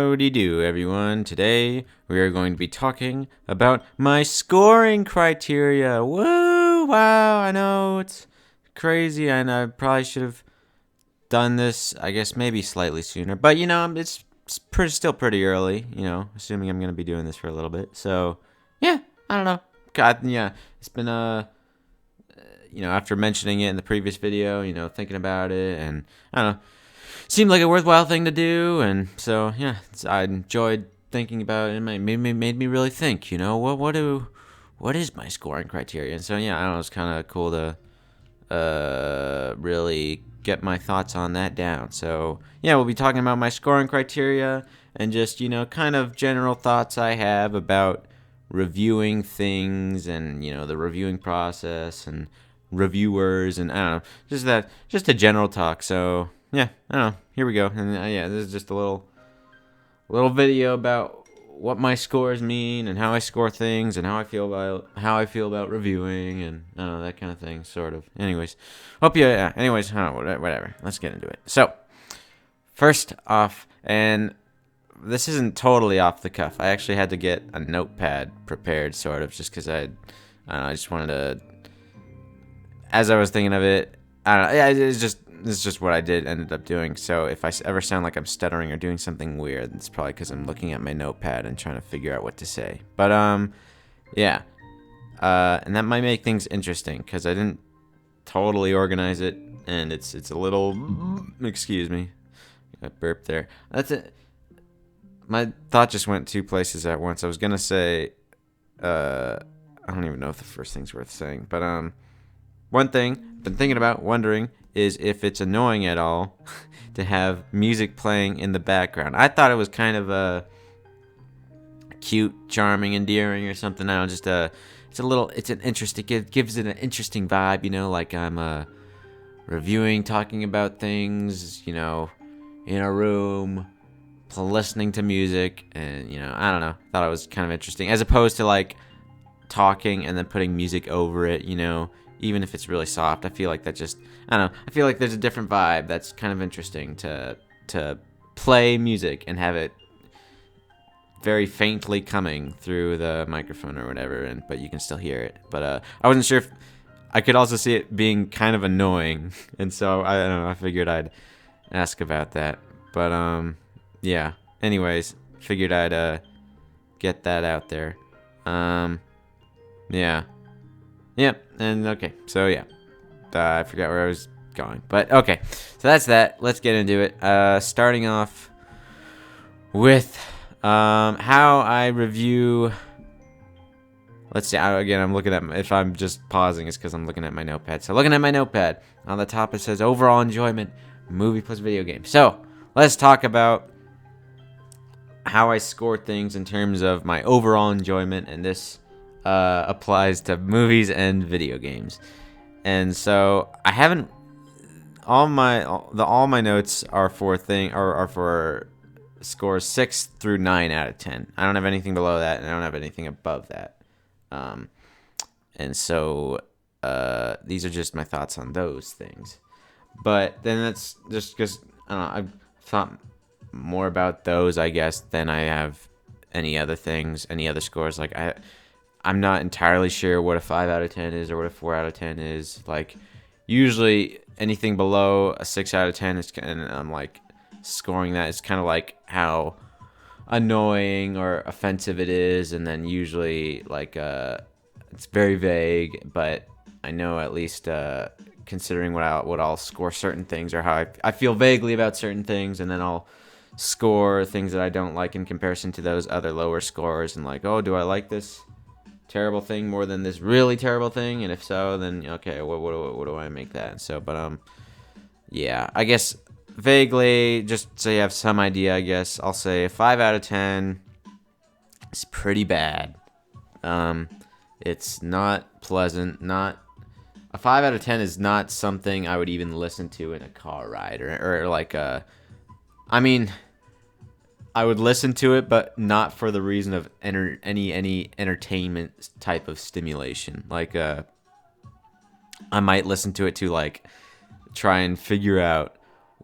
Howdy-do, everyone. Today, we are going to be talking about my scoring criteria. Woo! Wow, I know, it's crazy, and I probably should have done this, I guess, maybe slightly sooner. But, it's still pretty early, assuming I'm going to be doing this for a little bit. So, yeah, I don't know. God, yeah, it's been, after mentioning it in the previous video, thinking about it, and, I don't know. Seemed like a worthwhile thing to do, and so yeah, I enjoyed thinking about it. It made me really think. What is my scoring criteria? And so yeah, I don't know, it's kind of cool to really get my thoughts on that down. So yeah, we'll be talking about my scoring criteria and just kind of general thoughts I have about reviewing things and the reviewing process and reviewers and I don't know, just a general talk. So. Yeah, I don't know. Here we go. And yeah, this is just a little video about what my scores mean and how I score things and how I feel about reviewing and I don't know, that kind of thing, sort of. Anyways, anyways, whatever. Let's get into it. So, first off, and this isn't totally off the cuff. I actually had to get a notepad prepared, sort of, just because I just wanted to. As I was thinking of it, I don't know. Yeah, it's just what I ended up doing. So if I ever sound like I'm stuttering or doing something weird, it's probably because I'm looking at my notepad and trying to figure out what to say. But yeah, and that might make things interesting because I didn't totally organize it, and it's a little. Excuse me, I burped there. That's it. My thought just went two places at once. I was gonna say, I don't even know if the first thing's worth saying, but one thing I've been thinking about, wondering, is if it's annoying at all to have music playing in the background. I thought it was kind of cute, charming, endearing, or something. I don't know, it gives it an interesting vibe, like I'm reviewing, talking about things, in a room, listening to music, and I don't know. Thought it was kind of interesting, as opposed to like talking and then putting music over it, even if it's really soft. I feel like that just, I don't know, I feel like there's a different vibe that's kind of interesting to play music and have it very faintly coming through the microphone or whatever, but you can still hear it. But I wasn't sure if I could also see it being kind of annoying, and so I don't know, I figured I'd ask about that. But yeah, anyways, figured I'd get that out there. Yeah. Yep, and okay, so yeah, I forgot where I was going, but okay, so that's that. Let's get into it. Starting off with how I review. Let's see. Again, I'm looking at. If I'm just pausing, it's because I'm looking at my notepad. So looking at my notepad, on the top it says overall enjoyment, movie plus video game. So let's talk about how I score things in terms of my overall enjoyment, and this applies to movies and video games. And so I haven't all my notes are for scores 6 through 9 out of 10. I don't have anything below that, and I don't have anything above that. And so these are just my thoughts on those things. But then that's just because I don't know, I've thought more about those, I guess, than I have any other things, any other scores. Like I'm not entirely sure what a 5 out of 10 is or what a 4 out of 10 is. Like, usually anything below a 6 out of 10 is, and I'm like scoring that is kind of like how annoying or offensive it is, and then usually like it's very vague, but I know at least considering what I'll score certain things or how I feel vaguely about certain things, and then I'll score things that I don't like in comparison to those other lower scores, and like, oh, do I like this terrible thing more than this really terrible thing? And if so, then okay, what do I make that? So, but yeah, I guess vaguely, just so you have some idea, I guess I'll say a 5 out of 10 is pretty bad. It's not pleasant. Not a 5 out of 10 is not something I would even listen to in a car ride or like I mean, I would listen to it, but not for the reason of any entertainment type of stimulation. Like, I might listen to it to like try and figure out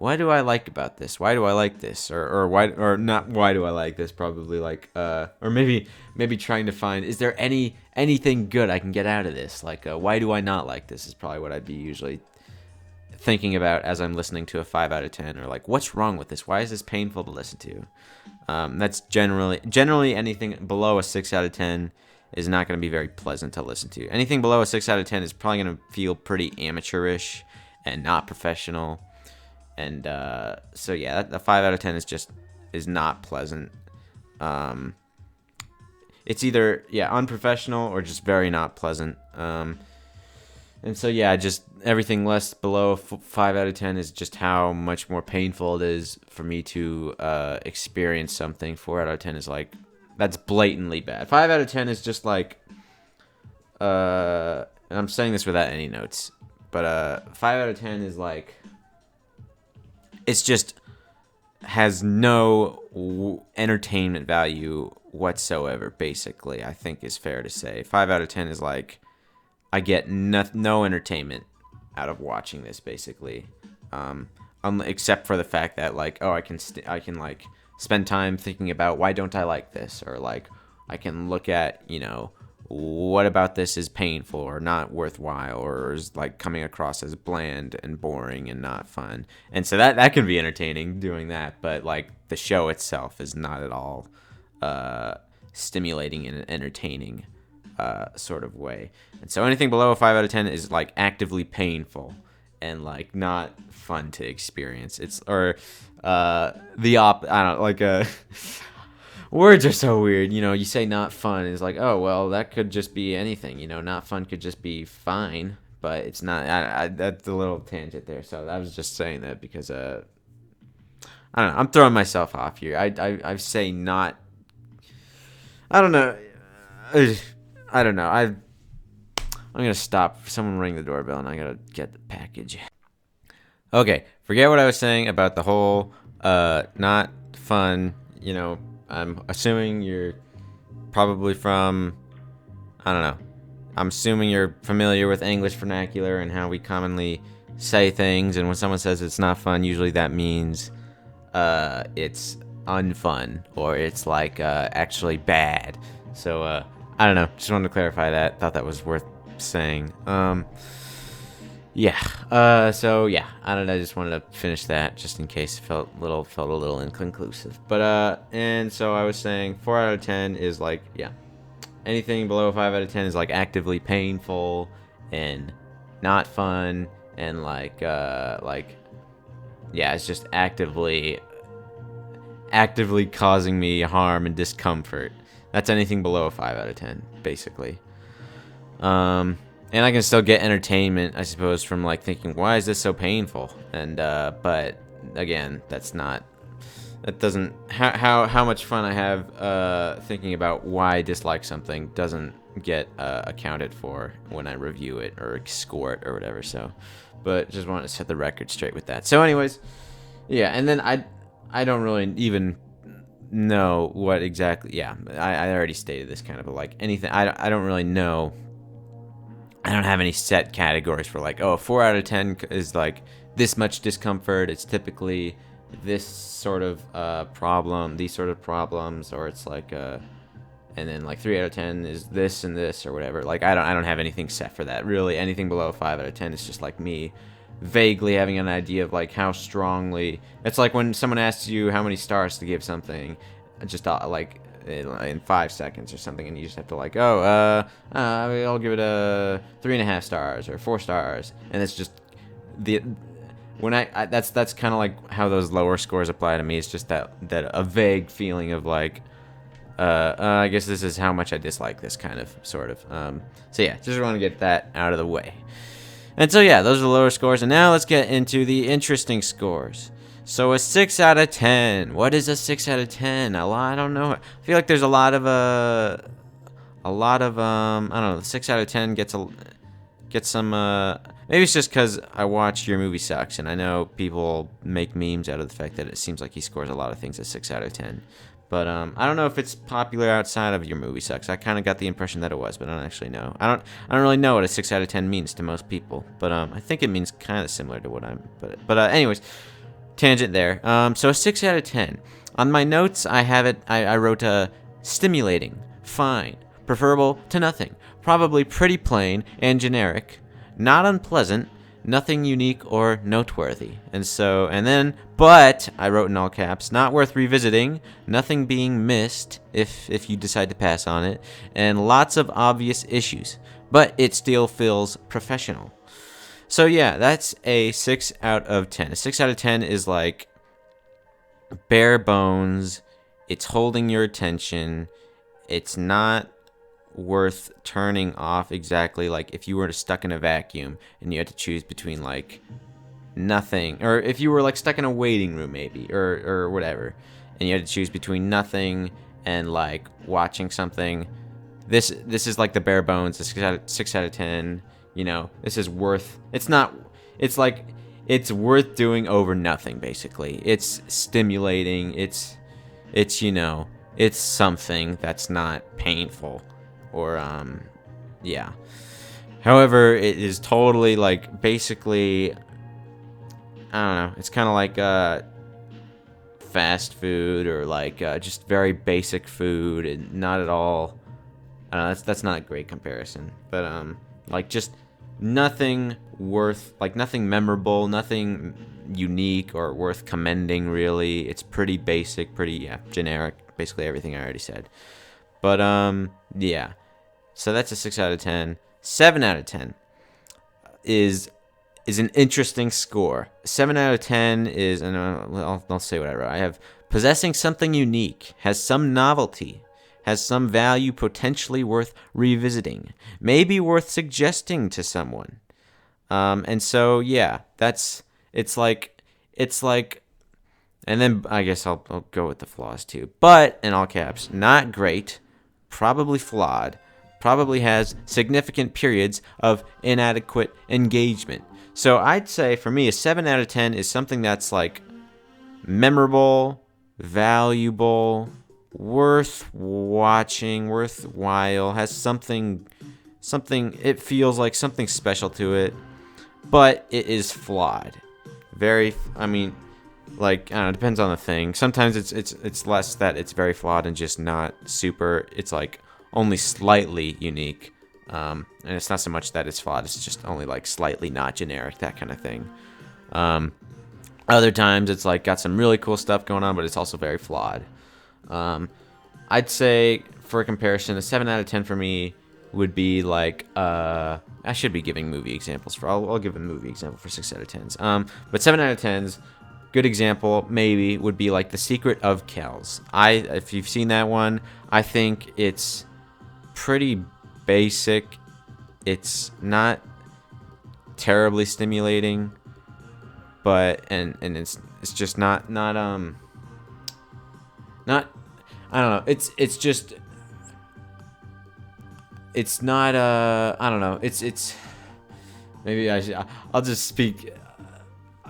what do I like about this? Why do I like this? Or why, or not why do I like this? Probably like, or maybe trying to find, is there anything good I can get out of this? Like, why do I not like this is probably what I'd be usually thinking about as I'm listening to a 5 out of 10, or like, what's wrong with this? Why is this painful to listen to? That's generally anything below a 6 out of 10 is not going to be very pleasant to listen to. Anything below a 6 out of 10 is probably going to feel pretty amateurish and not professional. And so yeah, the 5 out of 10 is not pleasant. It's either unprofessional or just very not pleasant. And so yeah, just everything less below 5 out of 10 is just how much more painful it is for me to experience something. 4 out of 10 is like, that's blatantly bad. 5 out of 10 is just like, and I'm saying this without any notes, but 5 out of 10 is like, it's just has no entertainment value whatsoever, basically, I think is fair to say. 5 out of 10 is like, I get no entertainment out of watching this, basically, except for the fact that, like, oh, I can like spend time thinking about why don't I like this, or like I can look at, you know, what about this is painful or not worthwhile, or is like coming across as bland and boring and not fun. And so that can be entertaining doing that, but like the show itself is not at all stimulating in an entertaining sort of way. And so anything below a 5 out of 10 is like actively painful and like not fun to experience. It's or I don't know, like words are so weird. You know, you say not fun is like, oh well, that could just be anything. You know, not fun could just be fine, but it's not. That's a little tangent there. So I was just saying that because I don't know. I'm throwing myself off here. I say not. I don't know. I don't know. I'm gonna stop. Someone ring the doorbell, and I gotta get the package. Okay, forget what I was saying about the whole not fun. You know, I'm assuming you're probably from, I don't know. I'm assuming you're familiar with English vernacular and how we commonly say things. And when someone says it's not fun, usually that means it's unfun or it's like actually bad. So I don't know. Just wanted to clarify that. Thought that was worth saying. Yeah. So yeah, I don't know. I just wanted to finish that just in case it felt a little inconclusive. But and so I was saying 4 out of 10 is like, yeah, anything below 5 out of 10 is like actively painful and not fun and like yeah, it's just actively causing me harm and discomfort. That's anything below a 5 out of 10, basically. And I can still get entertainment, I suppose, from like thinking, why is this so painful? And but again, that doesn't how much fun I have thinking about why I dislike something doesn't get accounted for when I review it or score it or whatever. So, but just wanted to set the record straight with that. So, anyways, yeah, and then I don't really even know what exactly. Yeah, I already stated this kind of, but like anything, I don't really know. I don't have any set categories for like, oh, 4 out of 10 is like this much discomfort. It's typically this sort of problem, these sort of problems, or it's like and then like 3 out of 10 is this and this or whatever. Like I don't have anything set for that. Really, anything below 5 out of 10 is just like me vaguely having an idea of like how strongly. It's like when someone asks you how many stars to give something, just like in 5 seconds or something, and you just have to like, oh, I'll give it a 3.5 stars or 4 stars, and it's just that's kind of like how those lower scores apply to me. It's just that a vague feeling of like, I guess this is how much I dislike this kind of sort of. So yeah, just want to get that out of the way. And so yeah, those are the lower scores, and now let's get into the interesting scores. So a 6 out of 10. What is a 6 out of 10? I don't know. I feel like there's a lot of I don't know. The 6 out of 10 gets some. Maybe it's just because I watch Your Movie Sucks, and I know people make memes out of the fact that it seems like he scores a lot of things at 6 out of 10. But I don't know if it's popular outside of Your Movie Sucks. I kind of got the impression that it was, but I don't actually know. I don't really know what a 6 out of 10 means to most people, but I think it means kind of similar to what I'm. But anyways. tangent there. So a 6 out of 10. On my notes, I have it. I wrote stimulating, fine, preferable to nothing, probably pretty plain and generic, not unpleasant, nothing unique or noteworthy. But I wrote in all caps, not worth revisiting, nothing being missed if you decide to pass on it, and lots of obvious issues, but it still feels professional. So yeah, that's a 6 out of 10. A 6 out of 10 is like bare bones. It's holding your attention. It's not worth turning off exactly. Like if you were stuck in a vacuum and you had to choose between like nothing, or if you were like stuck in a waiting room maybe, or whatever, and you had to choose between nothing and like watching something. This is like the bare bones. A 6 out of 10. You know, this is worth. It's not. It's like it's worth doing over nothing. Basically, it's stimulating. It's you know, it's something that's not painful, or yeah. However, it is totally like basically. I don't know. It's kind of like fast food, or like just very basic food, and not at all. I don't know, that's not a great comparison, but like just nothing worth, like nothing memorable, nothing unique or worth commending really. It's pretty basic, pretty generic, basically everything I already said. But yeah. So that's a 6 out of 10. 7 out of 10 is an interesting score. 7 out of 10 is, and I'll say what I wrote. I have possessing something unique, has some novelty, has some value potentially worth revisiting, maybe worth suggesting to someone. And so yeah, it's like, and then I guess I'll go with the flaws too. But in all caps, not great, probably flawed, probably has significant periods of inadequate engagement. So I'd say for me, a 7 out of 10 is something that's like memorable, valuable, worth watching, worthwhile, has something, it feels like something special to it, but it is flawed. Very, I mean, like, I don't know, it depends on the thing. Sometimes it's less that it's very flawed and just not super, it's like only slightly unique. And it's not so much that it's flawed, it's just only like slightly not generic, that kind of thing. Other times it's like got some really cool stuff going on, but it's also very flawed. I'd say for a comparison, a 7 out of 10 for me would be like, I should be giving movie examples for, I'll give a movie example for 6 out of 10s. But 7 out of 10s, good example maybe would be like The Secret of Kells. If you've seen that one, I think it's pretty basic. It's not terribly stimulating, but and it's just not I don't know. It's just it's not I don't know. It's maybe I'll just speak.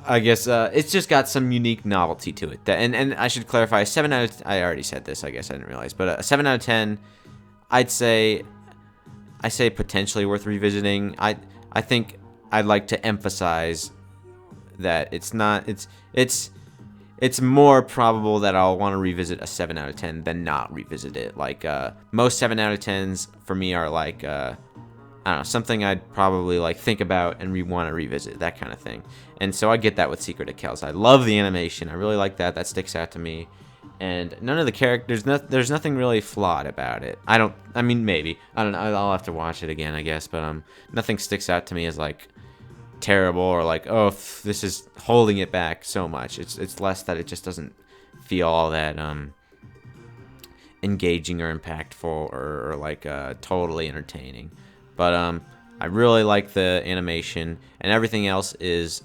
I guess it's just got some unique novelty to it. And I should clarify, 7 out of, I already said this, I guess I didn't realize, but a 7 out of 10, I say potentially worth revisiting. I think I'd like to emphasize that it's not, it's more probable that I'll want to revisit a 7 out of 10 than not revisit it. Like most 7 out of 10s for me are like I don't know, something I'd probably like think about and want to revisit, that kind of thing. And so I get that with Secret of Kells. I love the animation. I really like that. That sticks out to me. And none of the characters, there's nothing really flawed about it. I mean, maybe. I don't know. I'll have to watch it again, I guess. But nothing sticks out to me as like terrible or like, oh, this is holding it back so much. It's less that it just doesn't feel all that engaging or impactful or like totally entertaining. But I really like the animation, and everything else is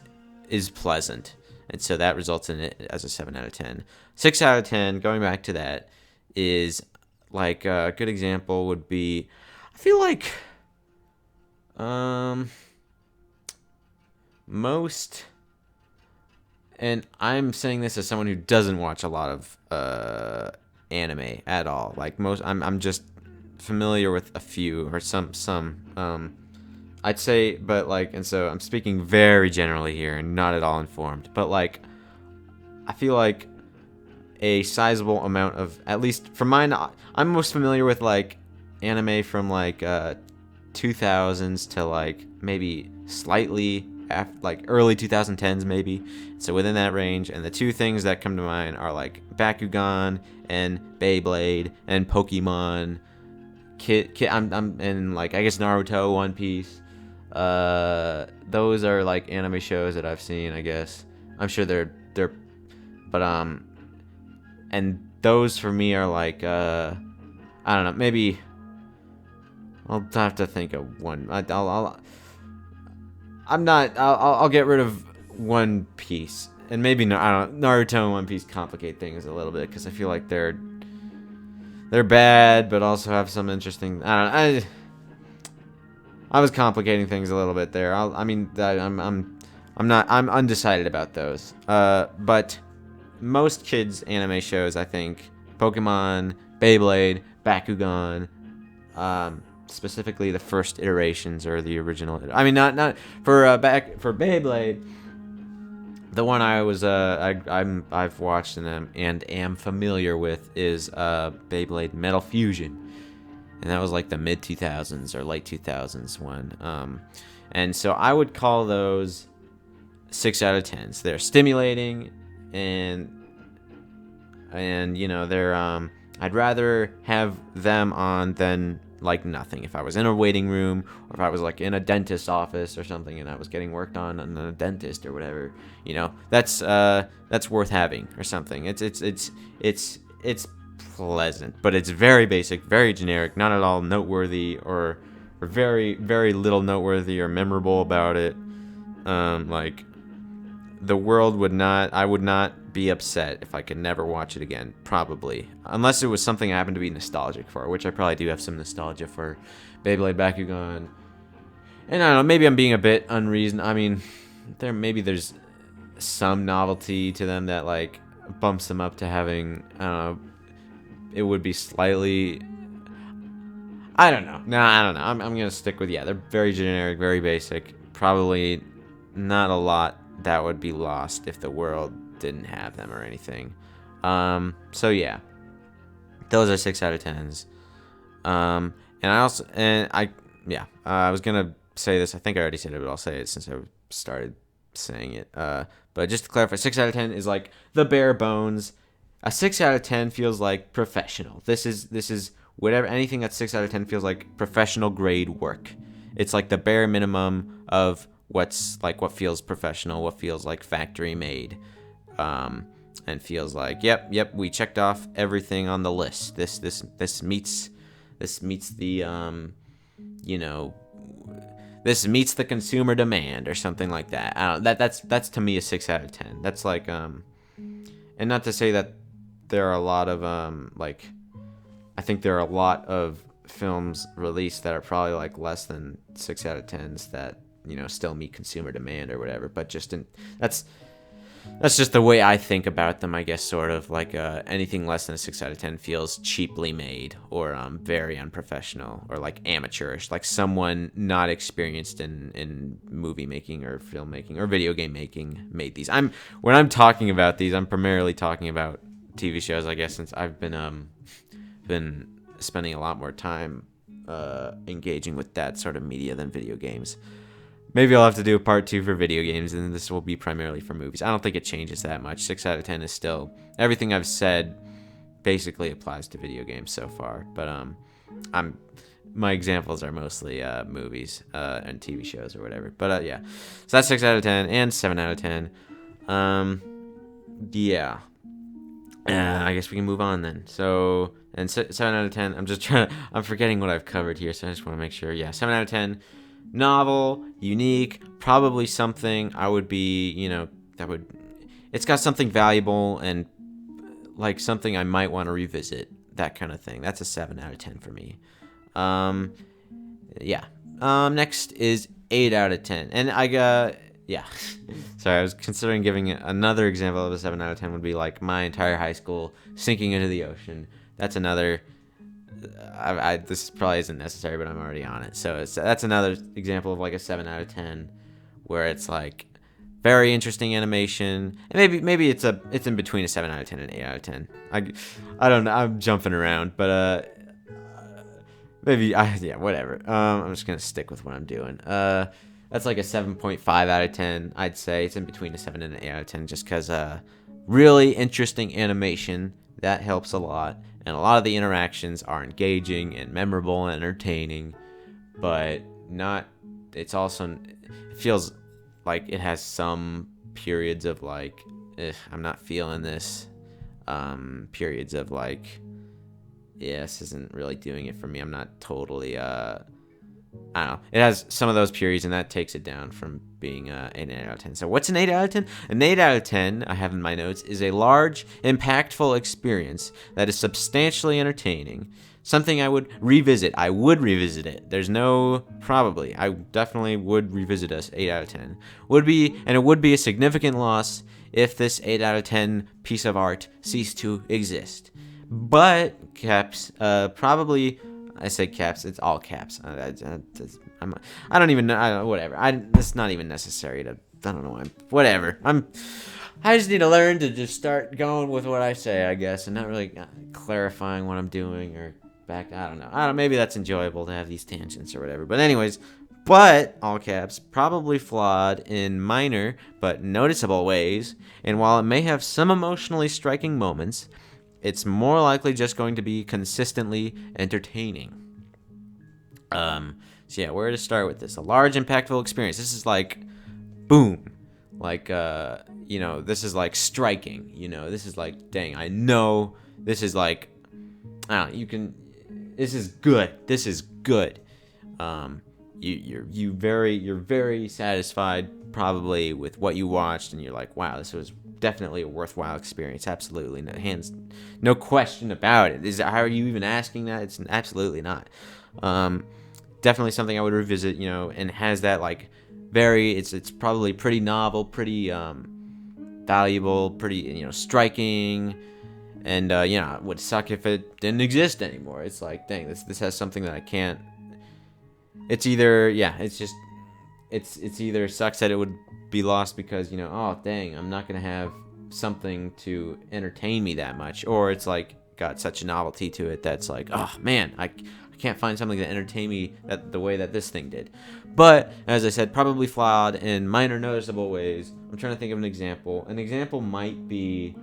pleasant, and so that results in it as a 7 out of 10. 6 out of 10, going back to that, is like a good example would be, I feel like most, and I'm saying this as someone who doesn't watch a lot of anime at all. Like most, I'm just familiar with a few or some I'd say, but like, and so I'm speaking very generally here and not at all informed, but like I feel like a sizable amount of, at least from mine, I'm most familiar with like anime from like 2000s to like maybe slightly after, like early 2010s maybe. So within that range, and the two things that come to mind are like Bakugan and Beyblade and Pokemon. I'm and like I guess Naruto, One Piece. Those are like anime shows that I've seen. I guess I'm sure they're, but and those for me are like I don't know, maybe I'll have to think of one. I'll get rid of One Piece, and maybe no, I don't Naruto and One Piece complicate things a little bit because I feel like they're bad, but also have some interesting. I don't know. I was complicating things a little bit there. I'm undecided about those. But most kids' anime shows, I think, Pokemon, Beyblade, Bakugan, specifically the first iterations or the original. I mean, not for for Beyblade. The one I've watched and am familiar with is Beyblade Metal Fusion, and that was like the mid 2000s or late 2000s one. And so I would call those 6 out of 10s. They're stimulating, and you know they're I'd rather have them on than like nothing. If I was in a waiting room, or if I was like in a dentist's office or something and I was getting worked on a dentist or whatever, you know, that's worth having or something. It's pleasant, but it's very basic, very generic, not at all noteworthy or very, very little noteworthy or memorable about it. Like the world would not, I would not be upset if I could never watch it again, probably. Unless it was something I happen to be nostalgic for, which I probably do have some nostalgia for Beyblade, Bakugan. And I don't know, maybe I'm being a bit unreasonable. I mean, there's some novelty to them that like bumps them up to having, I don't know, it would be slightly, I don't know. No, I don't know. I'm going to stick with, yeah, they're very generic, very basic. Probably not a lot that would be lost if the world didn't have them or anything. So yeah, those are 6 out of 10s. I was gonna say this. I think I already said it, but I'll say it since I started saying it. But just to clarify, 6 out of 10 is like the bare bones. A 6 out of 10 feels like professional. This is whatever, anything that's 6 out of 10 feels like professional grade work. It's like the bare minimum of what feels professional, what feels like factory made, and feels like yep, we checked off everything on the list. This meets the this meets the consumer demand or something like that. I don't, that's to me a 6 out of 10. That's like and not to say that there are a lot of I think there are a lot of films released that are probably like less than 6 out of 10s that, you know, still meet consumer demand or whatever, but that's just the way I think about them, I guess. Sort of like anything less than a 6 out of 10 feels cheaply made or very unprofessional or like amateurish, like someone not experienced in movie making or filmmaking or video game making made these. When I'm talking about these, I'm primarily talking about TV shows, I guess, since I've been spending a lot more time engaging with that sort of media than video games. Maybe I'll have to do a part 2 for video games, and this will be primarily for movies. I don't think it changes that much. 6 out of 10 is still, everything I've said basically applies to video games so far. But my examples are mostly movies and TV shows or whatever. But yeah, so that's 6 out of 10 and 7 out of 10. Yeah. I guess we can move on then. So, and 7 out of 10. I'm forgetting what I've covered here, so I just want to make sure. Yeah, 7 out of 10. Novel, unique, probably something I would be, it's got something valuable and like something I might want to revisit, that kind of thing. That's a 7 out of 10 for me. Yeah. Next is 8 out of 10. And yeah. Sorry, I was considering giving another example of a 7 out of 10 would be like my entire high school sinking into the ocean. That's another. This probably isn't necessary, but I'm already on it. So that's another example of like a 7 out of 10, where it's like very interesting animation. And maybe it's in between a 7 out of 10 and 8 out of 10. I don't know. I'm jumping around, but yeah, whatever. I'm just gonna stick with what I'm doing. That's like a 7.5 out of 10. I'd say it's in between a 7 and an 8 out of 10, just because really interesting animation that helps a lot, and a lot of the interactions are engaging and memorable and entertaining, but not. It feels like it has some periods of like, I'm not feeling this. Periods of like, yeah, this isn't really doing it for me. I'm not totally I don't know. It has some of those periods, and that takes it down from being an 8 out of 10. So what's an 8 out of 10? An 8 out of 10, I have in my notes, is a large, impactful experience that is substantially entertaining. Something I would revisit. I would revisit it. There's no probably. I definitely would revisit us 8 out of 10. It would be a significant loss if this 8 out of 10 piece of art ceased to exist. But caps, probably. I say caps. It's all caps. I don't even know. Whatever. It's not even necessary to. I don't know. Whatever. I just need to learn to just start going with what I say, I guess, and not really clarifying what I'm doing or back. I don't know. Maybe that's enjoyable to have these tangents or whatever. But anyways, all caps, probably flawed in minor but noticeable ways. And while it may have some emotionally striking moments, it's more likely just going to be consistently entertaining. So yeah, where to start with this? A large, impactful experience. This is like, boom. Like, this is like striking. This is like, dang, I know this is like, I don't know, this is good. This is good. You're very satisfied probably with what you watched, and you're like, wow, this was definitely a worthwhile experience. Absolutely, no question about it. How are you even asking that? It's absolutely not. Definitely something I would revisit. And has that like it's probably pretty novel, pretty valuable, pretty striking, and it would suck if it didn't exist anymore. It's like, dang, this has something that I can't. It's either it's either sucks that it would be lost because oh dang, I'm not gonna have something to entertain me that much, or it's like got such a novelty to it that's like, oh man, I can't find something to entertain me the way that this thing did. But as I said, probably flawed in minor noticeable ways. I'm trying to think of an example. An example might be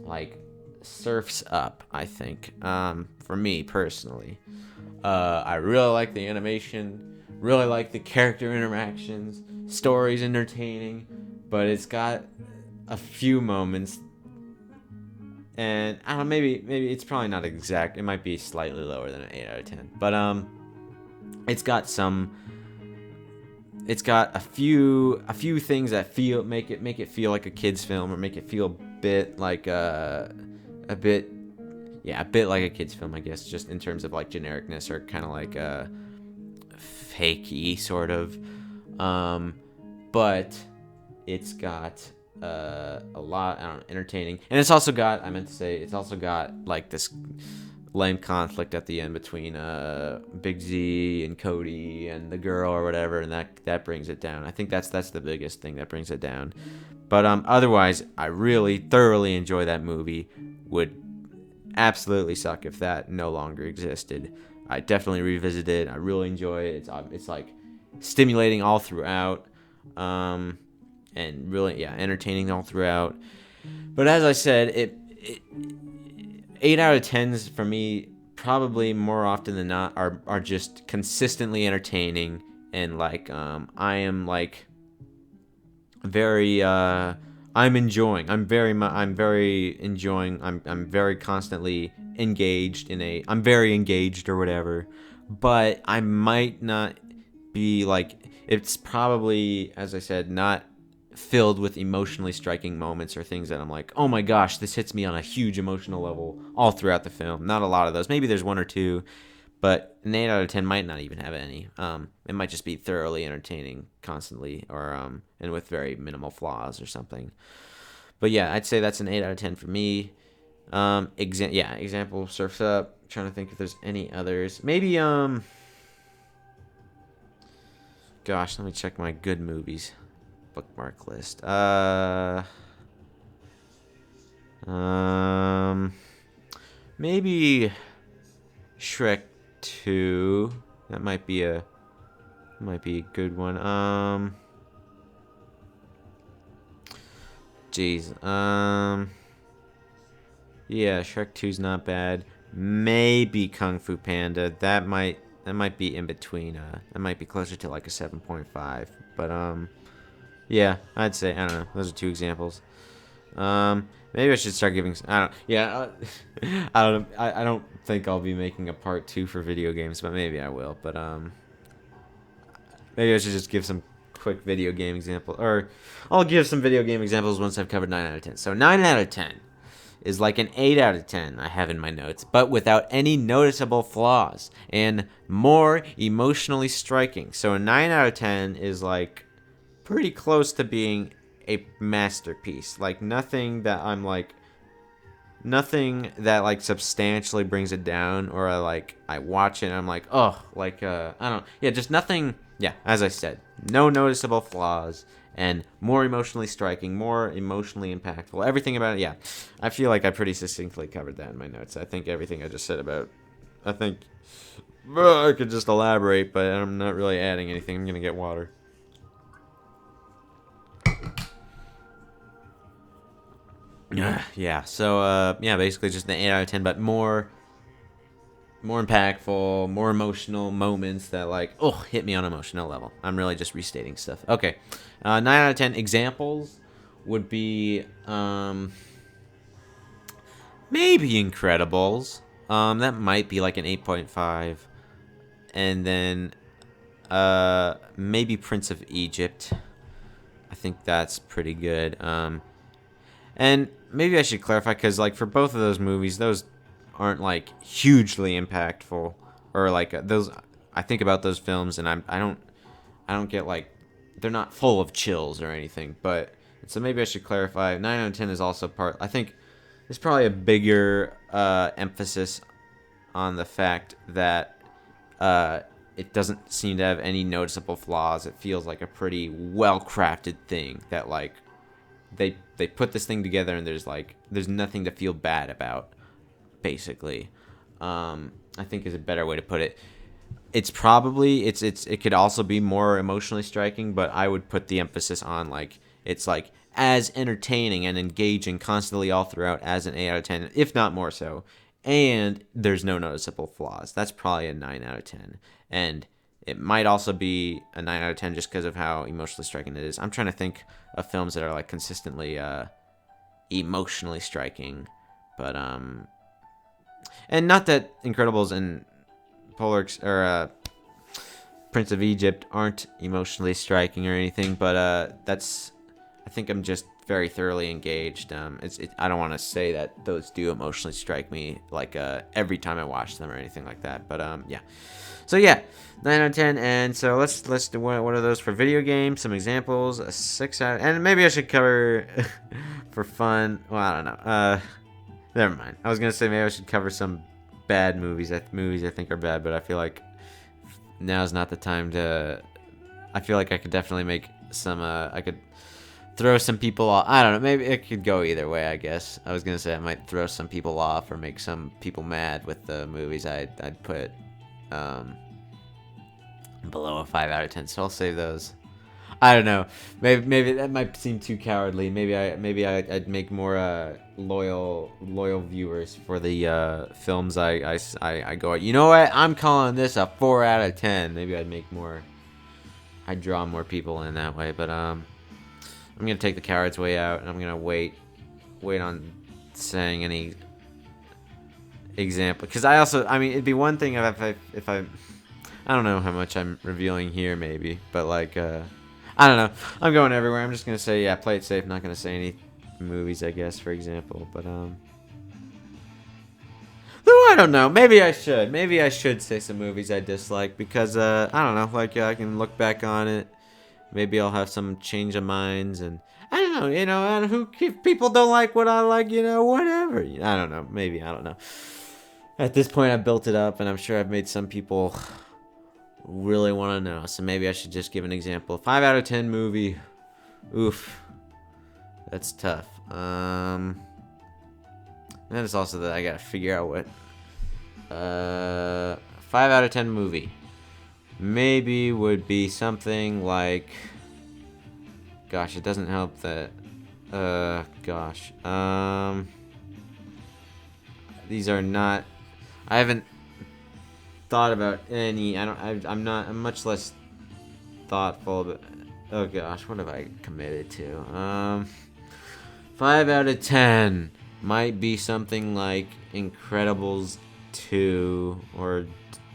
like Surf's Up, I think, for me personally. I really like the animation, really like the character interactions, story's entertaining, but it's got a few moments, and I don't know, maybe it's probably not exact. It might be slightly lower than an 8 out of 10, but it's got a few things that make it feel like a kid's film, or make it feel a bit like a bit like a kid's film, I guess, just in terms of like genericness, or kind of like fakey sort of. But it's got a lot, entertaining, and it's also got like this lame conflict at the end between Big Z and Cody and the girl or whatever, and that brings it down. I think that's the biggest thing that brings it down. But otherwise, I really thoroughly enjoy that movie. Would absolutely suck if that no longer existed. I definitely revisit it. I really enjoy it. It's like stimulating all throughout, and really entertaining all throughout. But as I said, it 8 out of 10s for me probably more often than not are just consistently entertaining, and like I am like very I'm very constantly engaged I'm very engaged or whatever, but I might not be like, it's probably, as I said, not filled with emotionally striking moments or things that I'm like, oh my gosh, this hits me on a huge emotional level all throughout the film. Not a lot of those. Maybe there's one or two, but an 8 out of 10 might not even have any. It might just be thoroughly entertaining constantly, or and with very minimal flaws or something. But yeah, I'd say that's an 8 out of 10 for me. Example, Surf's Up. I'm trying to think if there's any others. Maybe gosh, let me check my good movies. bookmark list. Maybe Shrek 2. That might be a good one. Jeez. Yeah, Shrek 2's not bad. Maybe Kung Fu Panda. That might be in between. That might be closer to like a 7.5. But yeah, I'd say, I don't know. Those are two examples. Maybe I should start giving. I don't. Yeah, I don't. I don't think I'll be making a part 2 for video games, but maybe I will. But maybe I should just give some quick video game example, or I'll give some video game examples once I've covered 9 out of 10. So 9 out of 10 is like an 8 out of 10 I have in my notes, but without any noticeable flaws and more emotionally striking. So a 9 out of 10 is like pretty close to being a masterpiece. Like nothing that substantially brings it down, or I watch it and I'm like, oh, like I don't, yeah, just nothing. Yeah, as I said, no noticeable flaws and more emotionally striking, more emotionally impactful. Everything about it, yeah. I feel like I pretty succinctly covered that in my notes. I think everything I just said about, I think I could just elaborate, but I'm not really adding anything. I'm gonna get water. Yeah, so yeah, basically just an 8 out of 10, but more impactful, more emotional moments that hit me on an emotional level. I'm really just restating stuff. Okay, 9 out of 10 examples would be maybe Incredibles. That might be like an 8.5, and then maybe Prince of Egypt. I think that's pretty good. And maybe I should clarify, because for both of those movies, those aren't hugely impactful, or those. I think about those films and I don't get they're not full of chills or anything. But so maybe I should clarify. 9 out of 10 is also part. I think there's probably a bigger emphasis on the fact that it doesn't seem to have any noticeable flaws. It feels like a pretty well-crafted thing that they put this thing together, and there's nothing to feel bad about, basically. I think is a better way to put it. It's probably it could also be more emotionally striking, but I would put the emphasis on it's as entertaining and engaging constantly all throughout as an 8 out of 10, if not more so. And there's no noticeable flaws. That's probably a 9 out of 10. And it might also be a 9 out of 10 just because of how emotionally striking it is. I'm trying to think of films that are consistently emotionally striking, but and not that Incredibles and Prince of Egypt aren't emotionally striking or anything, but I think I'm just very thoroughly engaged. I don't want to say that those do emotionally strike me every time I watch them or anything like that, but yeah. So yeah, 9 out of 10, and so let's do one of those for video games. Some examples, a 6 out, and maybe I should cover for fun. Well, I don't know. Never mind. I was gonna say maybe I should cover some bad movies. Movies I think are bad, but I feel like now's not the time to. I feel like I could definitely make some. I could throw some people off. I don't know. Maybe it could go either way, I guess. I was gonna say I might throw some people off or make some people mad with the movies I'd put below a 5 out of 10. So I'll save those. I don't know. Maybe that might seem too cowardly. Maybe I'd make more loyal viewers for the films I go at. You know what? I'm calling this a 4 out of 10. Maybe I'd draw more people in that way. But I'm gonna take the coward's way out, and I'm gonna wait on saying any example, because I mean, it'd be one thing if I don't know how much I'm revealing here, maybe, but I don't know. I'm going everywhere. I'm just gonna say, yeah, play it safe. Not gonna say any movies, I guess, for example. But though I don't know. Maybe I should. Maybe I should say some movies I dislike, because I don't know. I can look back on it. Maybe I'll have some change of minds, and I don't know. And if people don't like what I like, whatever. I don't know. Maybe, I don't know. At this point, I've built it up, and I'm sure I've made some people really want to know. So maybe I should just give an example. 5 out of 10 movie Oof. That's tough. And then it's also that I gotta figure out what 5 out of 10 movie. Maybe would be something like, gosh, it doesn't help that gosh. These are not, I haven't thought about any. I'm much less thoughtful, but oh gosh, what have I committed to? 5 out of 10 might be something like Incredibles 2 or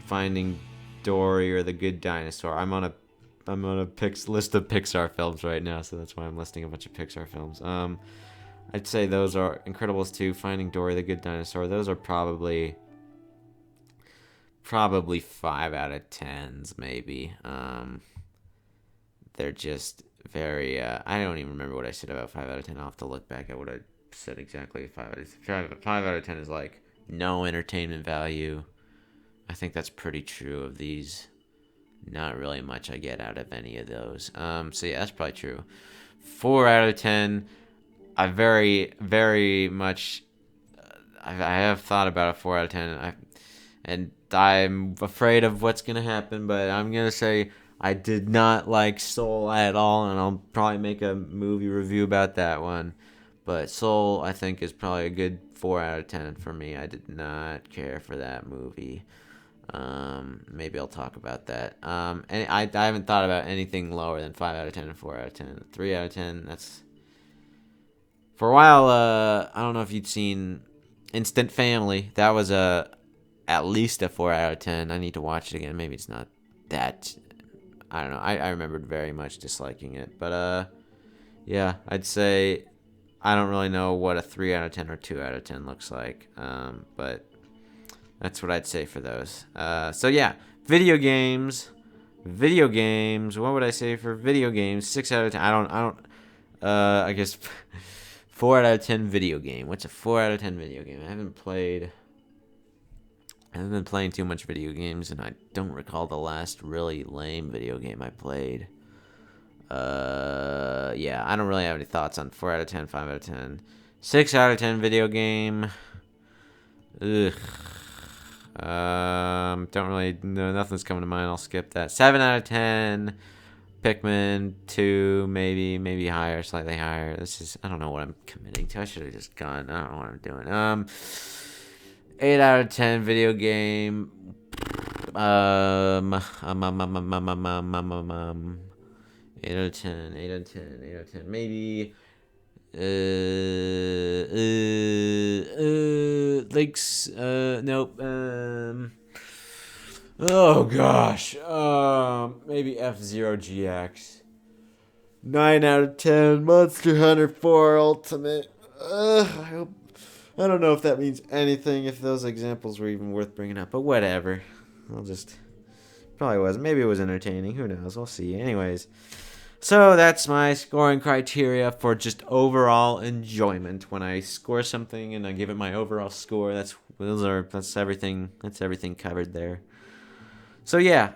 Finding Dory or The Good Dinosaur. I'm on a list of Pixar films right now, so that's why I'm listing a bunch of Pixar films. I'd say those are Incredibles 2, Finding Dory, The Good Dinosaur. Those are probably 5 out of 10s, maybe. They're just very. I don't even remember what I said about 5 out of 10. I'll have to look back at what I said exactly. 5 out of 10 is like no entertainment value. I think that's pretty true of these. Not really much I get out of any of those. So yeah, that's probably true. 4 out of 10. I very, very much. I have thought about a 4 out of 10. And I'm afraid of what's gonna happen, but I'm gonna say I did not like Soul at all, and I'll probably make a movie review about that one. But Soul, I think, is probably a good 4 out of 10 for me. I did not care for that movie. Maybe I'll talk about that. And I haven't thought about anything lower than 5 out of 10 and 4 out of 10. 3 out of 10, that's... For a while, I don't know if you'd seen Instant Family. That was at least a 4 out of 10. I need to watch it again. Maybe it's not that... I don't know. I remembered very much disliking it. But, yeah, I'd say... I don't really know what a 3 out of 10 or 2 out of 10 looks like. But... That's what I'd say for those. So yeah, video games. What would I say for video games? 6 out of 10. I guess 4 out of 10 video game. What's a 4 out of 10 video game? I haven't been playing too much video games, and I don't recall the last really lame video game I played. Yeah, I don't really have any thoughts on 4 out of 10, 5 out of 10. 6 out of 10 video game. Ugh. Don't really know. Nothing's coming to mind. I'll skip that. 7 out of 10. Pikmin 2, maybe higher, slightly higher. I don't know what I'm committing to. I should have just gone. I don't know what I'm doing. 8 out of 10 video game. 8 out of 10, 8 out of 10, 8 out of 10. Maybe nope. Oh gosh. Maybe F-Zero GX. 9 out of 10. Monster Hunter 4 Ultimate. I don't know if that means anything, if those examples were even worth bringing up, but whatever. Probably wasn't. Maybe it was entertaining. Who knows? We'll see. Anyways. So that's my scoring criteria for just overall enjoyment. When I score something and I give it my overall score, that's everything. That's everything covered there. So yeah.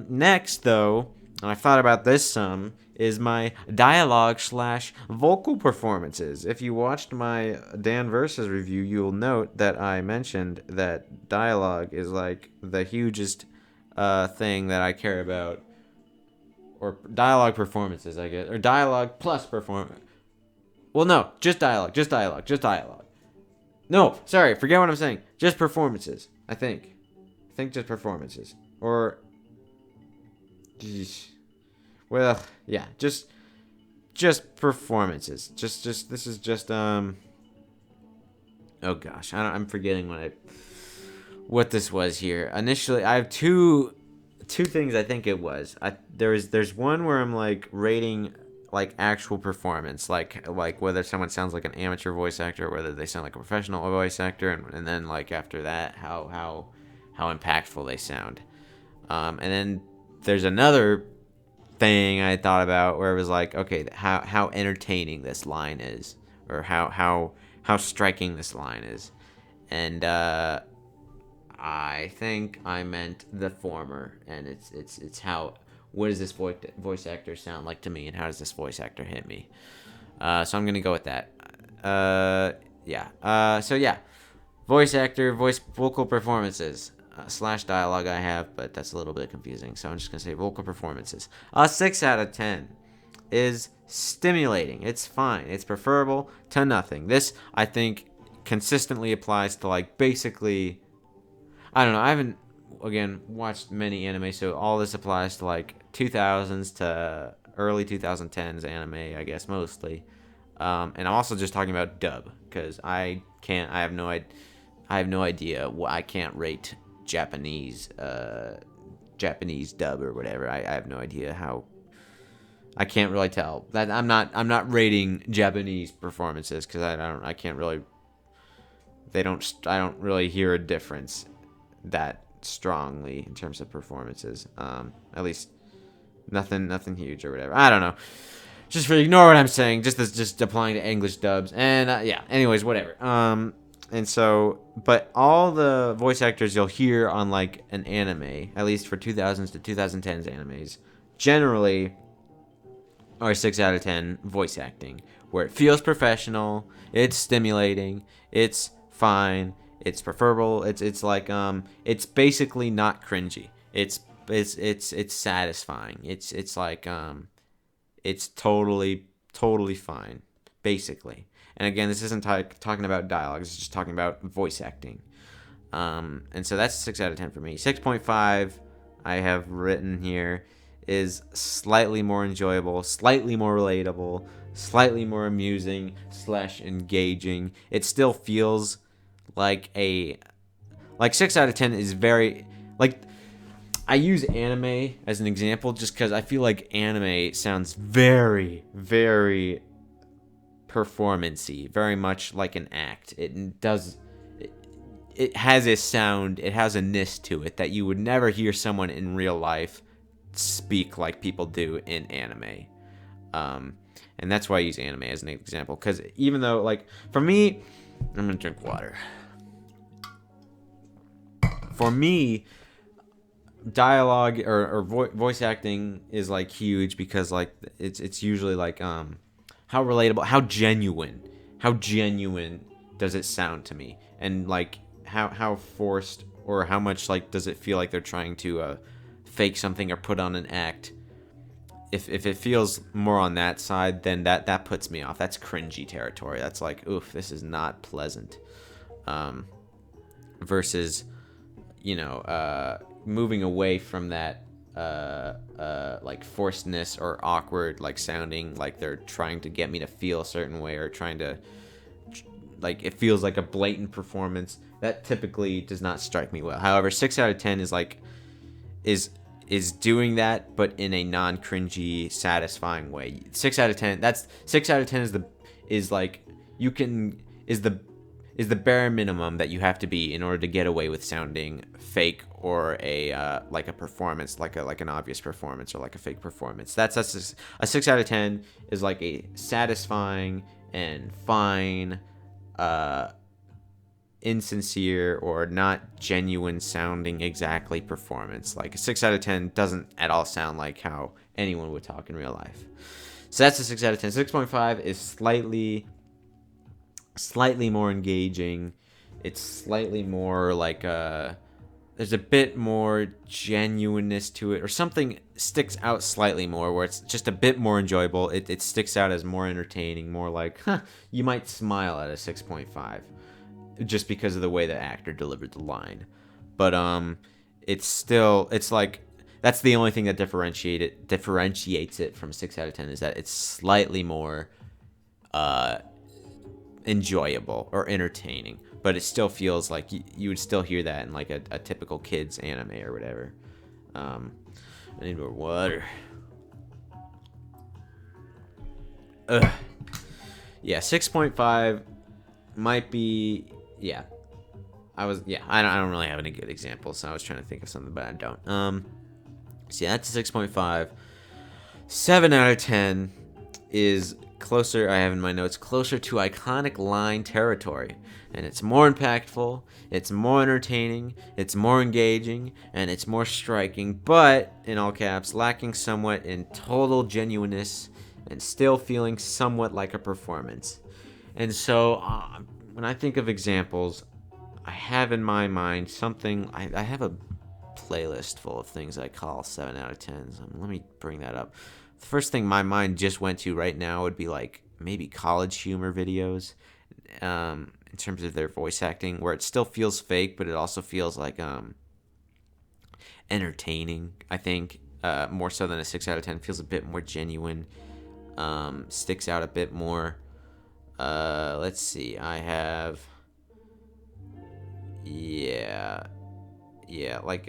Next though, and I thought about this some, is my dialogue/vocal performances. If you watched my Dan Versus review, you'll note that I mentioned that dialogue is like the hugest thing that I care about. Or dialogue performances, I guess. Or dialogue plus performance. Well, no. Just dialogue. No, sorry. Forget what I'm saying. Just performances, I think. Just performances. Or... Well, yeah. Just performances. This is just, Oh, gosh. I'm forgetting what this was here. Initially, I have two things I think it was. There's one where I'm like rating like actual performance, like whether someone sounds like an amateur voice actor or whether they sound like a professional voice actor, and then like after that how impactful they sound. And then there's another thing I thought about where it was like, okay, how entertaining this line is, or how striking this line is, and I think I meant the former, and it's how what does this voice actor sound like to me, and how does this voice actor hit me? So I'm gonna go with that. So yeah, voice actor, vocal performances slash dialogue I have, but that's a little bit confusing. So I'm just gonna say vocal performances. 6 out of 10 is stimulating. It's fine. It's preferable to nothing. This, I think, consistently applies to, like, basically, I don't know. I haven't, again, watched many anime, so all this applies to, like, 2000s to early 2010s anime, I guess, mostly. And I'm also just talking about dub, because I have no idea. I can't rate Japanese dub or whatever. I have no idea how. I can't really tell. That I'm not rating Japanese performances, because I can't really. I don't really hear a difference that strongly in terms of performances. At least nothing huge or whatever. I don't know. Just ignore what I'm saying. Just applying to English dubs. And yeah. Anyways, whatever. And so, but all the voice actors you'll hear on, like, an anime, at least for 2000s to 2010s animes, generally are 6 out of 10 voice acting, where it feels professional, it's stimulating, it's fine, it's preferable, it's like it's basically not cringy. It's satisfying. It's like it's totally fine, basically. And again, this isn't talking about dialogue. It's just talking about voice acting. And so that's 6 out of 10 for me. 6.5 I have written here is slightly more enjoyable, slightly more relatable, slightly more amusing / engaging. It still feels like 6 out of 10 is very, like, I use anime as an example just because I feel like anime sounds very, very performance-y, very much like an act. It has a sound, it has a ness to it that you would never hear someone in real life speak like people do in anime. And that's why I use anime as an example, because even though, like, for me, I'm gonna drink water. For me, dialogue or voice acting is, like, huge, because, like, it's usually like how relatable, how genuine does it sound to me, and, like, how forced, or how much, like, does it feel like they're trying to fake something or put on an act. If it feels more on that side, then that puts me off. That's cringy territory. That's like, oof, this is not pleasant. Versus, moving away from that like forcedness or awkward, like, sounding like they're trying to get me to feel a certain way, or trying to, like, it feels like a blatant performance. That typically does not strike me well. However, 6 out of 10 is like is doing that, but in a non-cringy, satisfying way. 6 out of 10. That's 6 out of 10 is the bare minimum that you have to be in order to get away with sounding fake, or a like a performance, like an obvious performance, or like a fake performance. That's a 6 out of 10 is like a satisfying and fine, insincere or not genuine sounding exactly performance. Like, a 6 out of 10 doesn't at all sound like how anyone would talk in real life. So that's a 6 out of 10. 6.5 is slightly more engaging. It's slightly more like there's a bit more genuineness to it, or something sticks out slightly more, where it's just a bit more enjoyable. It sticks out as more entertaining, more like, you might smile at a 6.5 just because of the way the actor delivered the line. But it's like, that's the only thing that differentiates it from 6 out of 10, is that it's slightly more enjoyable or entertaining, but it still feels like you would still hear that in, like, a typical kids anime or whatever. I need more water. Yeah, 6.5 might be, yeah. I don't really have any good examples, so I was trying to think of something, but I don't. So yeah, that's a 6.5. 7 out of 10 is closer, I have in my notes, closer to iconic line territory. And it's more impactful, it's more entertaining, it's more engaging, and it's more striking, but, in all caps, lacking somewhat in total genuineness and still feeling somewhat like a performance. And so, when I think of examples, I have in my mind something, I have a playlist full of things I call 7 out of 10s. Let me bring that up. The first thing my mind just went to right now would be like maybe college humor videos, in terms of their voice acting, where it still feels fake, but it also feels like entertaining. I think more so than a 6 out of 10. Feels a bit more genuine, sticks out a bit more. Let's see. I have, yeah, like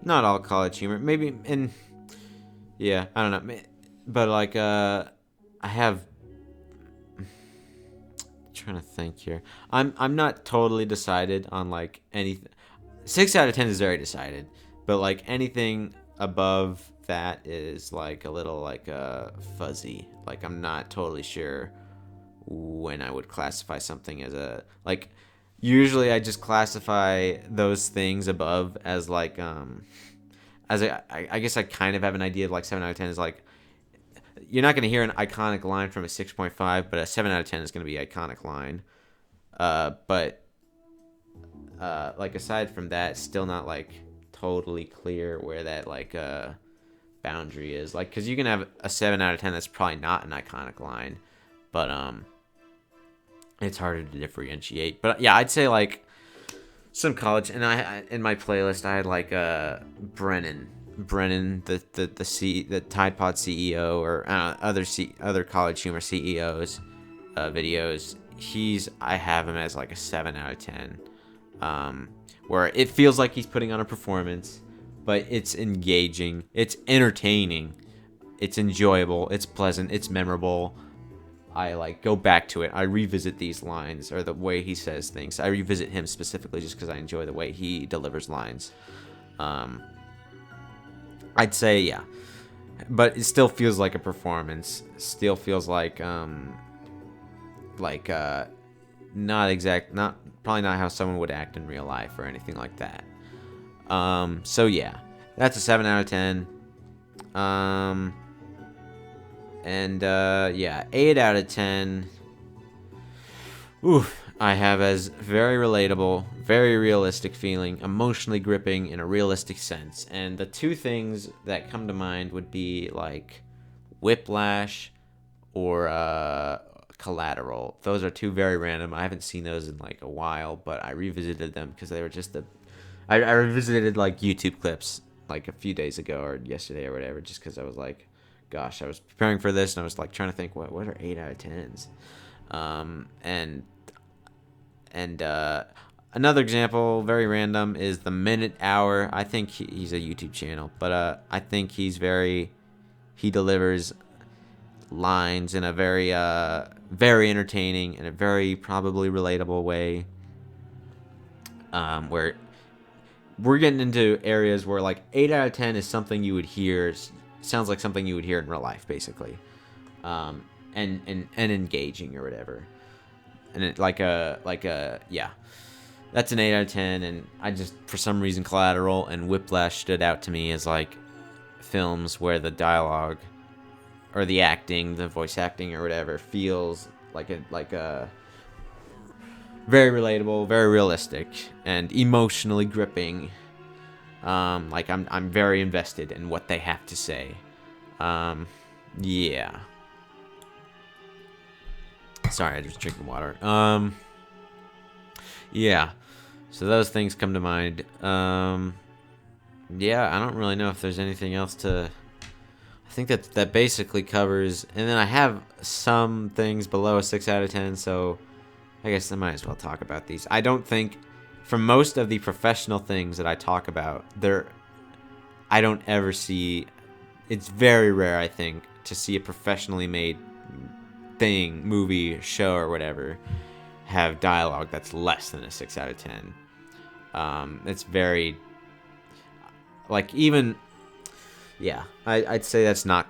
not all college humor, maybe, and yeah, I don't know, but like I have, trying to think here. I'm not totally decided on like anything. 6 out of 10 is very decided, but like anything above that is like a little like fuzzy. Like I'm not totally sure when I would classify something as a like. Usually I just classify those things above as like as I guess I kind of have an idea of like 7 out of 10 is like, you're not going to hear an iconic line from a 6.5, but a 7 out of 10 is going to be an iconic line. But like aside from that, still not like totally clear where that like boundary is. Like, because you can have a 7 out of 10 that's probably not an iconic line, but it's harder to differentiate. But yeah, I'd say like some college, and I in my playlist I had like Brennan, the Tide Pod CEO, or other college humor CEOs videos. I have him as like a 7 out of 10, where it feels like he's putting on a performance, but it's engaging, it's entertaining, it's enjoyable, it's pleasant, it's memorable. I like go back to it. I revisit these lines or the way he says things. I revisit him specifically just because I enjoy the way he delivers lines. I'd say yeah, but it still feels like a performance. Still feels like not probably not how someone would act in real life or anything like that. So yeah, that's a 7 out of 10. And yeah, 8 out of 10. Oof, I have as very relatable, very realistic feeling, emotionally gripping in a realistic sense. And the two things that come to mind would be like Whiplash or Collateral. Those are two very random. I haven't seen those in like a while, but I revisited them because they were just I revisited like YouTube clips like a few days ago or yesterday or whatever, just because I was like, gosh, I was preparing for this and I was like trying to think what are 8 out of 10s. And another example, very random, is the Minute Hour. I think he's a YouTube channel, but I think he delivers lines in a very very entertaining and a very probably relatable way, where we're getting into areas where like 8 out of 10 is something you would hear, sounds like something you would hear in real life, basically, and engaging or whatever. And it yeah, that's an 8 out of 10. And I just, for some reason, Collateral and Whiplash stood out to me as like films where the dialogue or the acting, the voice acting or whatever, feels like a very relatable, very realistic, and emotionally gripping. Like I'm very invested in what they have to say. Yeah. Sorry, I was drinking water. Yeah. So those things come to mind. Yeah, I don't really know if there's anything else to. I think that basically covers. And then I have some things below a 6 out of 10, so I guess I might as well talk about these. I don't think, for most of the professional things that I talk about, I don't ever see. It's very rare, I think, to see a professionally made thing, movie, show, or whatever, have dialogue that's less than a 6 out of 10. It's very, like, even yeah, I'd say that's not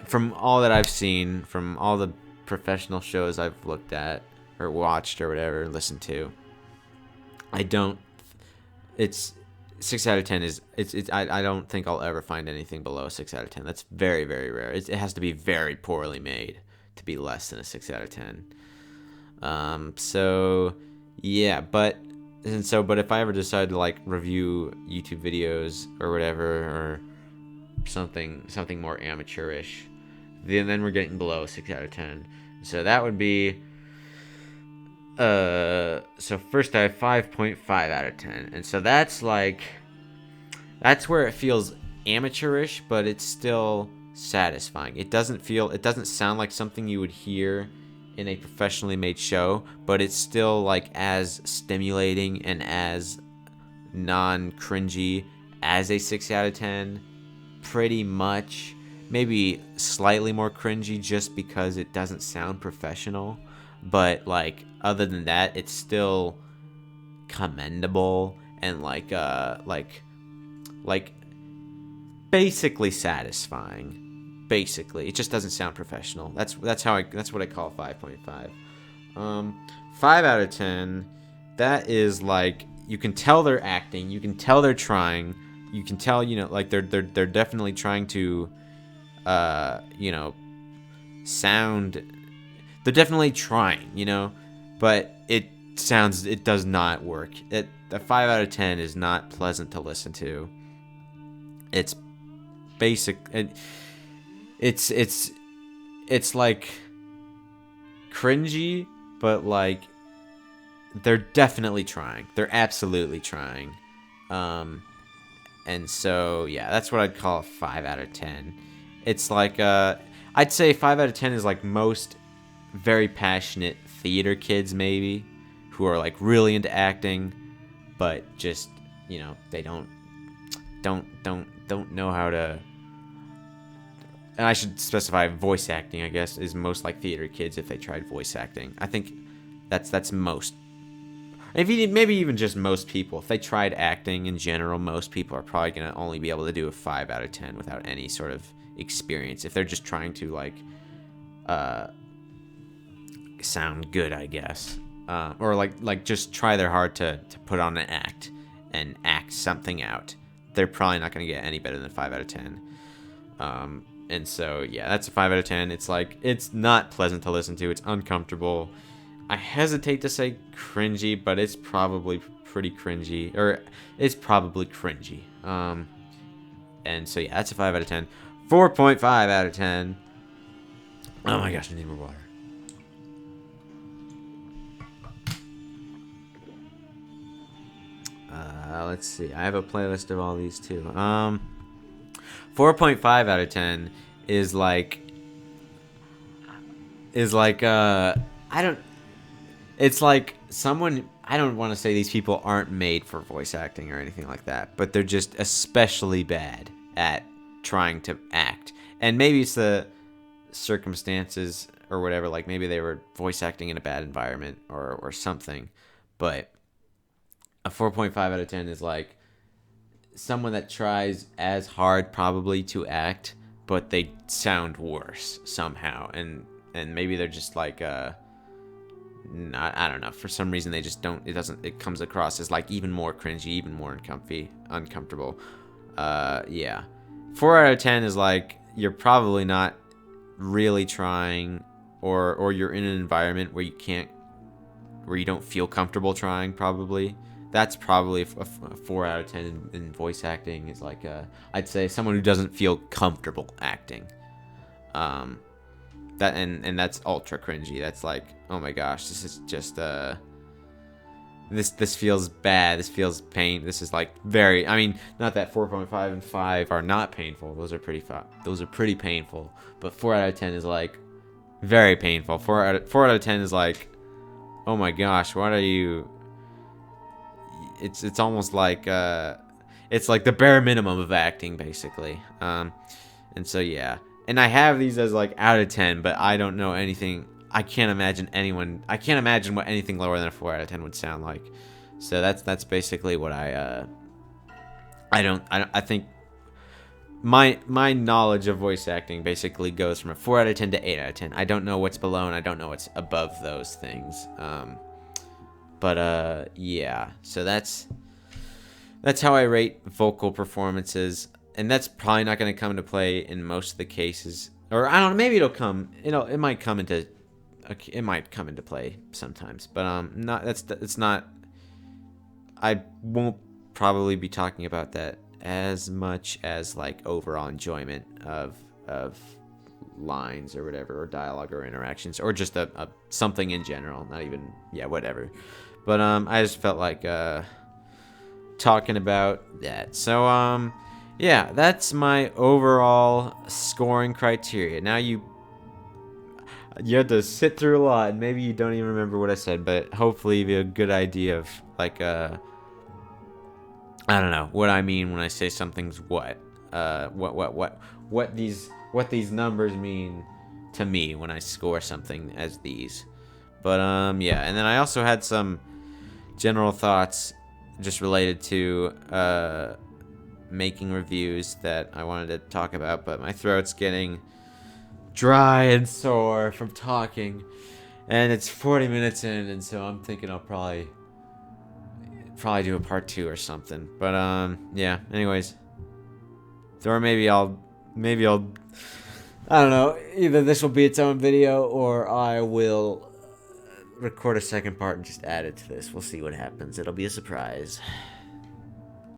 from all that I've seen, from all the professional shows I've looked at or watched or whatever, listened to. I don't. It's 6 out of 10 is I don't think I'll ever find anything below a 6 out of 10. That's very, very rare. It has to be very poorly made to be less than a 6 out of 10. So yeah, but if I ever decide to like review YouTube videos or whatever, or something more amateurish, then we're getting below a 6 out of 10. So that would be so first I have 5.5 out of 10, and so that's where it feels amateurish, but it's still satisfying. It doesn't sound like something you would hear in a professionally made show, but it's still like as stimulating and as non-cringy as a 6 out of 10. Pretty much, maybe slightly more cringy just because it doesn't sound professional, but like other than that, it's still commendable and like basically satisfying. Basically, it just doesn't sound professional. That's what I call 5.5. 5 out of 10. That is like, you can tell they're acting. You can tell they're trying. You can tell, like they're definitely trying to, sound. They're definitely trying, but it does not work. The 5 out of 10 is not pleasant to listen to. It's basic. It's like cringy, but like they're definitely trying. They're absolutely trying. And so yeah, that's what I'd call a 5 out of 10. It's like I'd say 5 out of 10 is like most very passionate theater kids maybe, who are like really into acting, but just they don't know how to. And I should specify voice acting, I guess, is most like theater kids if they tried voice acting. I think that's most. Maybe even just most people. If they tried acting in general, most people are probably going to only be able to do a 5 out of 10 without any sort of experience. If they're just trying to like sound good, I guess. Or like just try their hard to put on an act and act something out. They're probably not going to get any better than 5 out of 10. And so yeah, that's a 5 out of 10. It's like, it's not pleasant to listen to. It's uncomfortable. I hesitate to say cringy, but it's probably pretty cringy, or it's probably cringy. And so yeah, that's a 5 out of 10. 4.5 out of 10. Oh my gosh, I need more water. Let's see. I have a playlist of all these too. 4.5 out of 10 is like I don't. It's like someone. I don't want to say these people aren't made for voice acting or anything like that, but they're just especially bad at trying to act. And maybe it's the circumstances or whatever. Like maybe they were voice acting in a bad environment or something. But a 4.5 out of 10 is like someone that tries as hard probably to act, but they sound worse somehow. And maybe they're just like not, I don't know, for some reason they just don't, it comes across as like even more cringy, even more uncomfortable. Yeah. 4 out of 10 is like you're probably not really trying, or you're in an environment where you don't feel comfortable trying, probably. That's probably a 4 out of 10 in voice acting. Is like I'd say someone who doesn't feel comfortable acting. That and that's ultra cringy. That's like, oh my gosh, this is just this feels bad. This feels pain. This is like very. I mean, not that 4.5 and 5 are not painful. Those are pretty painful. But 4 out of 10 is like very painful. 4 out of 10 is like, oh my gosh, what are you? It's almost like it's like the bare minimum of acting, basically. And so yeah, and I have these as like out of 10, but I don't know anything. I can't imagine what anything lower than a 4 out of 10 would sound like. So that's basically what I think my knowledge of voice acting basically goes from a 4 out of 10 to 8 out of 10. I don't know what's below and I don't know what's above those things. Yeah. So that's how I rate vocal performances, and that's probably not going to come into play in most of the cases. Or I don't know, maybe it might come into play sometimes, but not it's not. I won't probably be talking about that as much as like overall enjoyment of lines or whatever, or dialogue or interactions, or just a something in general, not even whatever. But I just felt like talking about that. So yeah, that's my overall scoring criteria. Now you have to sit through a lot, and maybe you don't even remember what I said, but hopefully you have a good idea of like I don't know what I mean when I say something's what these numbers mean to me when I score something as these. But yeah, and then I also had some general thoughts just related to making reviews that I wanted to talk about, but my throat's getting dry and sore from talking, and it's 40 minutes in, and so I'm thinking I'll probably do a part 2 or something. But yeah, anyways, or maybe I'll I don't know, either this will be its own video or I will record a second part and just add it to this. We'll see what happens. It'll be a surprise.